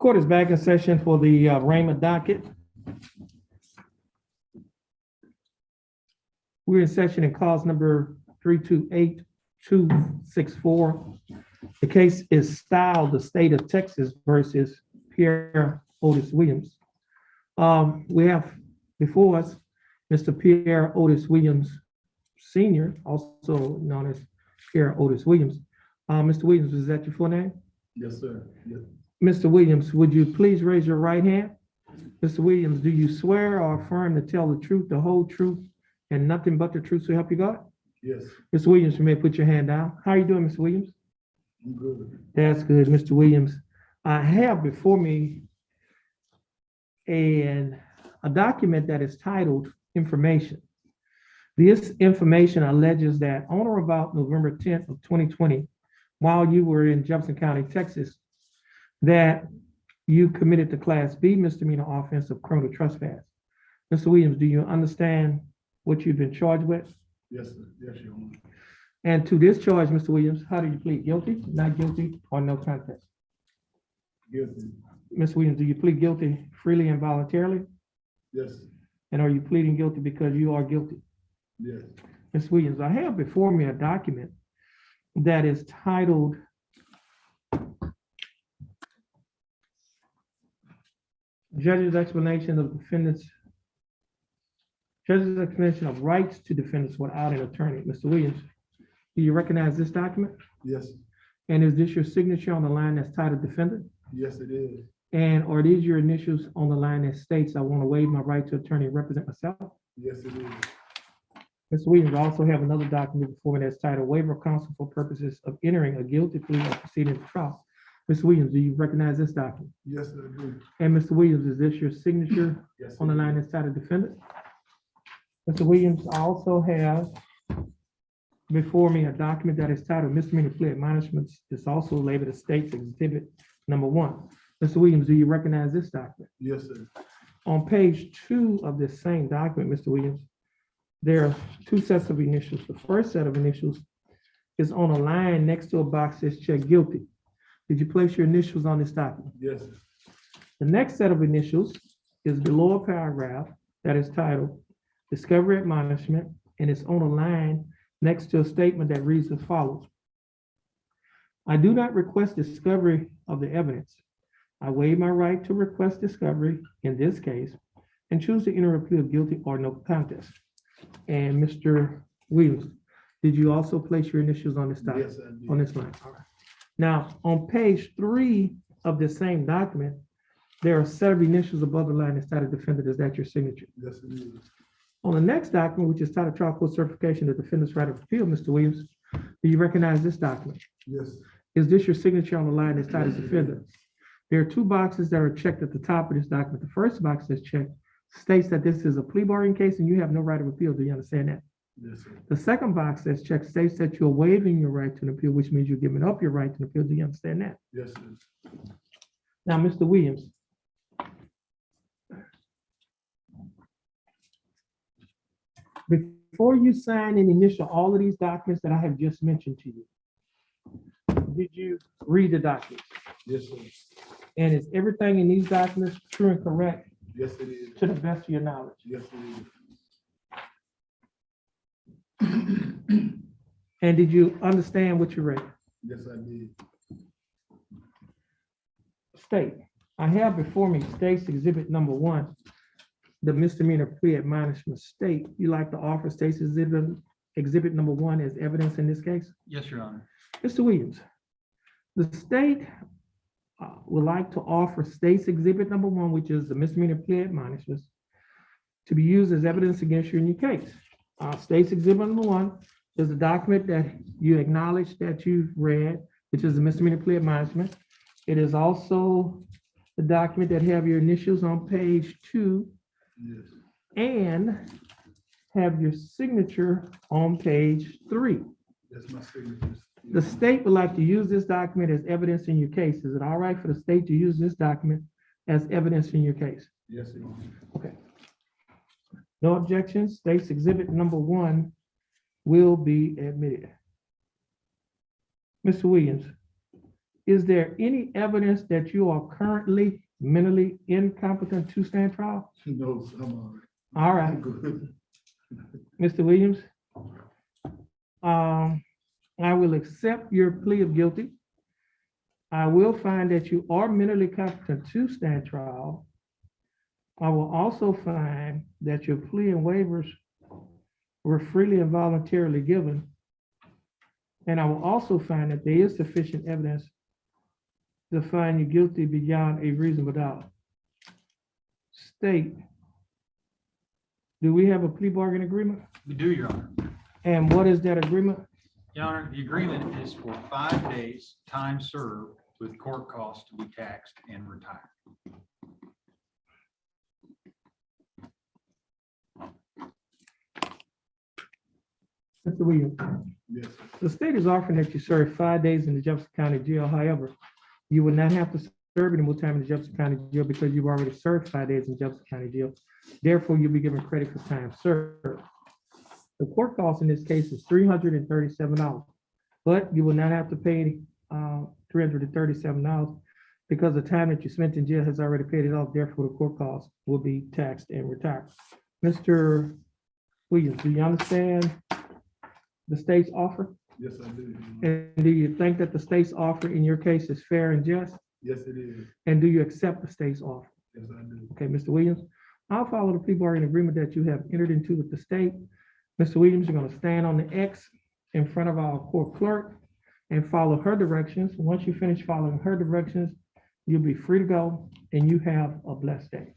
Court is back in session for the Raymond docket. We're in session in cause number 328264. The case is styled the state of Texas versus Pierre Otis Williams. We have before us Mr. Pierre Otis Williams Sr., also known as Pierre Otis Williams. Mr. Williams, is that your full name? Yes, sir. Yes. Mr. Williams, would you please raise your right hand? Mr. Williams, do you swear or affirm to tell the truth, the whole truth, and nothing but the truth to help you God? Yes. Mr. Williams, you may put your hand down. How are you doing, Mr. Williams? I'm good. That's good, Mr. Williams. I have before me a document that is titled Information. This information alleges that on or about November 10th of 2020, while you were in Jefferson County, Texas, that you committed the Class B misdemeanor offense of criminal trespass. Mr. Williams, do you understand what you've been charged with? Yes, sir. Yes, Your Honor. And to this charge, Mr. Williams, how do you plead? Guilty, not guilty, or no contest? Guilty. Ms. Williams, do you plead guilty freely and voluntarily? Yes. And are you pleading guilty because you are guilty? Yes. Ms. Williams, I have before me a document that is titled Judge's Explanation of Rights to Defendants Without an Attorney. Mr. Williams, do you recognize this document? Yes. And is this your signature on the line that's titled Defendant? Yes, it is. And are these your initials on the line that states, I want to waive my right to attorney and represent myself? Yes, it is. Mr. Williams, I also have another document before me that's titled Waiver of Counsel for Purposes of Entering a Guilty Plea or Proceeding to Trial. Mr. Williams, do you recognize this document? Yes, I do. And Mr. Williams, is this your signature Yes, on the line that's titled Defendant? Mr. Williams, I also have before me a document that is titled Misdemeanor Plea Admonishments. It's also labeled as State's Exhibit Number 1. Mr. Williams, do you recognize this document? Yes, sir. On page 2 of this same document, Mr. Williams, there are two sets of initials. The first set of initials is on a line next to a box that says check guilty. Did you place your initials on this document? Yes, sir. The next set of initials is below a paragraph that is titled Discovery Admonishment, and it's on a line next to a statement that reads as follows. I do not request discovery of the evidence. I waive my right to request discovery in this case and choose to enter a plea of guilty or no contest. And Mr. Williams, did you also place your initials on this document? Yes, I did. On this line? All right. Now, on page 3 of the same document, there are a set of initials above the line that's titled Defendant. Is that your signature? Yes, it is. On the next document, which is titled Trial Court Certification of Defendant's Right of Appeal, Mr. Williams, do you recognize this document? Yes. Is this your signature on the line that's titled Defendant? There are two boxes that are checked at the top of this document. The first box that's checked states that this is a plea bargaining case and you have no right of appeal. Do you understand that? Yes, sir. The second box that's checked states that you're waiving your right to an appeal, which means you're giving up your right to an appeal. Do you understand that? Yes, sir. Now, Mr. Williams, before you sign and initial all of these documents that I have just mentioned to you, did you read the documents? Yes, sir. And is everything in these documents true and correct Yes, it is. to the best of your knowledge? Yes, it is. And did you understand what you read? Yes, I did. State, I have before me State's Exhibit Number 1, the misdemeanor plea admonishment. State, you like to offer State's Exhibit Number 1 as evidence in this case? Yes, Your Honor. Mr. Williams, the state would like to offer State's Exhibit Number 1, which is the misdemeanor plea admonishments, to be used as evidence against you in your case. State's Exhibit Number 1 is the document that you acknowledge that you've read, which is the misdemeanor plea admonishment. It is also the document that have your initials on page 2 Yes. and have your signature on page 3. That's my signature. The state would like to use this document as evidence in your case. Is it all right for the state to use this document as evidence in your case? Yes, Your Honor. Okay. No objections. State's Exhibit Number 1 will be admitted. Mr. Williams, Is there any evidence that you are currently mentally incompetent to stand trial? No, sir, I'm all right. All right, I'm good. Mr. Williams. I will accept your plea of guilty. I will find that you are mentally competent to stand trial. I will also find that your plea and waivers were freely and voluntarily given. And I will also find that there is sufficient evidence to find you guilty beyond a reasonable doubt. State, do we have a plea bargain agreement? We do, Your Honor. And what is that agreement? Your Honor, the agreement is for 5 days, time served with court costs to be taxed and retired. Mr. Williams, Yes, sir. the state is offering that you serve 5 days in the Jefferson County Jail. However, you will not have to serve any more time in the Jefferson County Jail because you've already served 5 days in Jefferson County Jail. Therefore, you'll be given credit for time served. The court cost in this case is $337, but you will not have to pay $337 because the time that you spent in jail has already paid it off. Therefore, the court cost will be taxed and retired. Mr. Williams, do you understand the state's offer? Yes, I do. And do you think that the state's offer in your case is fair and just? Yes, it is. And do you accept the state's offer? Yes, I do. Okay, Mr. Williams, I'll follow the plea bargain agreement that you have entered into with the state. Mr. Williams, you're going to stand on the X in front of our court clerk and follow her directions. Once you finish following her directions, you'll be free to go and you have a blessed day.